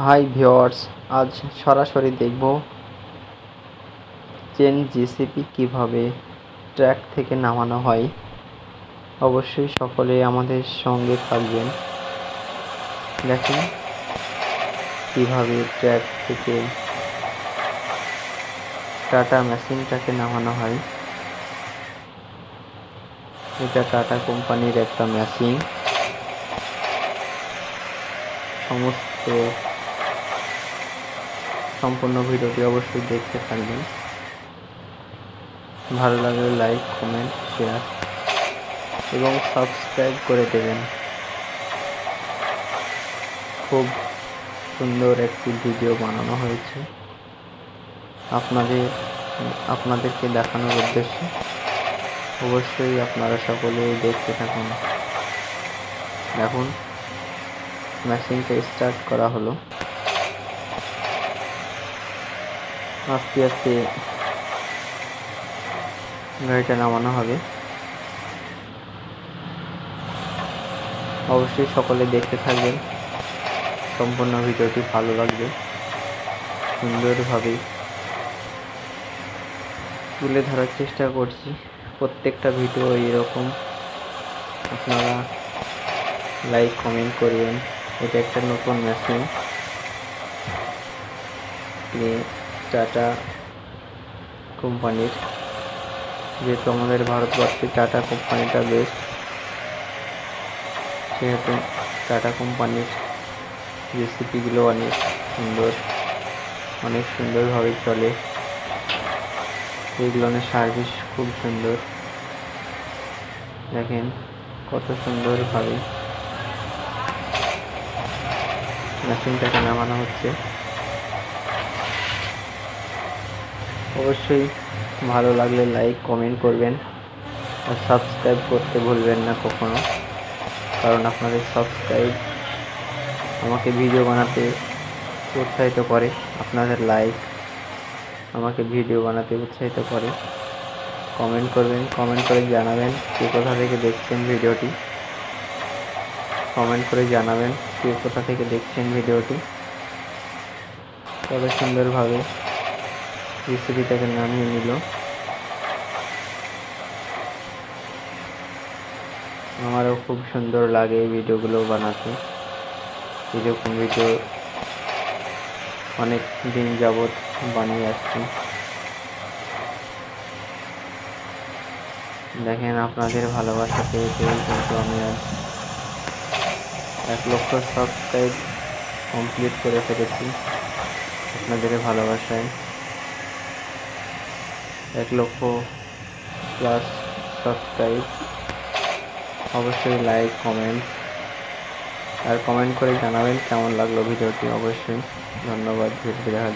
Hi viewers, আজ সরাসরি দেখব চেন জিসিপি কিভাবে ট্র্যাক থেকে নামানো হয়। অবশ্যই সকলে আমাদের সঙ্গে থাকবেন। দেখেন কিভাবে ট্র্যাক থেকে টাটা মেশিনটাকে নামানো হয়। এটা টাটা কোম্পানির একটা মেশিন। সম্পূর্ণ ভিডিওটি অবশ্যই দেখতে থাকবেন। ভালো লাগলে লাইক, কমেন্ট, শেয়ার এবং সাবস্ক্রাইব করে দেবেন। খুব সুন্দর একটি ভিডিও বানানো হয়েছে আপনাদেরকে দেখানোর উদ্দেশ্যে। অবশ্যই আপনারা সকলে দেখতে থাকুন। এখন মেশিনটা স্টার্ট করা হলো। আস্তে আস্তে গাড়িটা নামানো হবে। অবশ্যই সকলে দেখতে থাকবেন। সম্পূর্ণ ভিডিওটি ভালো লাগবে। সুন্দরভাবে তুলে ধরার চেষ্টা করছি। প্রত্যেকটা ভিডিও এরকম আপনারা লাইক, কমেন্ট করবেন। এটা একটা নতুন মেশিন, টাটা কোম্পানির। যেহেতু আমাদের ভারতবর্ষে টাটা কোম্পানিটা বেস্ট, সেহেতু টাটা কোম্পানির রেসিপিগুলো অনেক সুন্দরভাবে চলে। এগুলোর সার্ভিস খুব সুন্দর। দেখেন কত সুন্দরভাবে মেশিনটাকে নামানো হচ্ছে। অবশ্যই ভালো লাগলে লাইক, কমেন্ট করবেন আর সাবস্ক্রাইব করতে ভুলবেন না কখনো, কারণ আপনাদের সাবস্ক্রাইব আমাকে ভিডিও বানাতে উৎসাহিত করে। আপনাদের লাইক আমাকে ভিডিও বানাতে উৎসাহিত করে। কমেন্ট করবেন, কমেন্ট করে জানাবেন কে কোথা থেকে দেখছেন ভিডিওটি। কমেন্ট করে জানাবেন কে কোথা থেকে দেখছেন ভিডিওটি। তবে সুন্দরভাবে রেসিপিটাকে নামিয়ে নিল। আমারও খুব সুন্দর লাগে এই ভিডিওগুলো বানাতে। এরকম ভিডিও অনেক দিন যাবৎ বানিয়ে আসছি। দেখেন আপনাদের ভালোবাসা পেয়ে কিন্তু আমি আজ 1 লক্ষ সাবস্ক্রাইব কমপ্লিট করে ফেলেছি। আপনাদের ভালোবাসায় 1 লক্ষ প্লাস সাবস্ক্রাইব। অবশ্যই লাইক, কমেন্ট করে জানাবেন কেমন লাগলো ভিডিওটি। অবশ্যই ধন্যবাদ। ভিডিওটি দেখা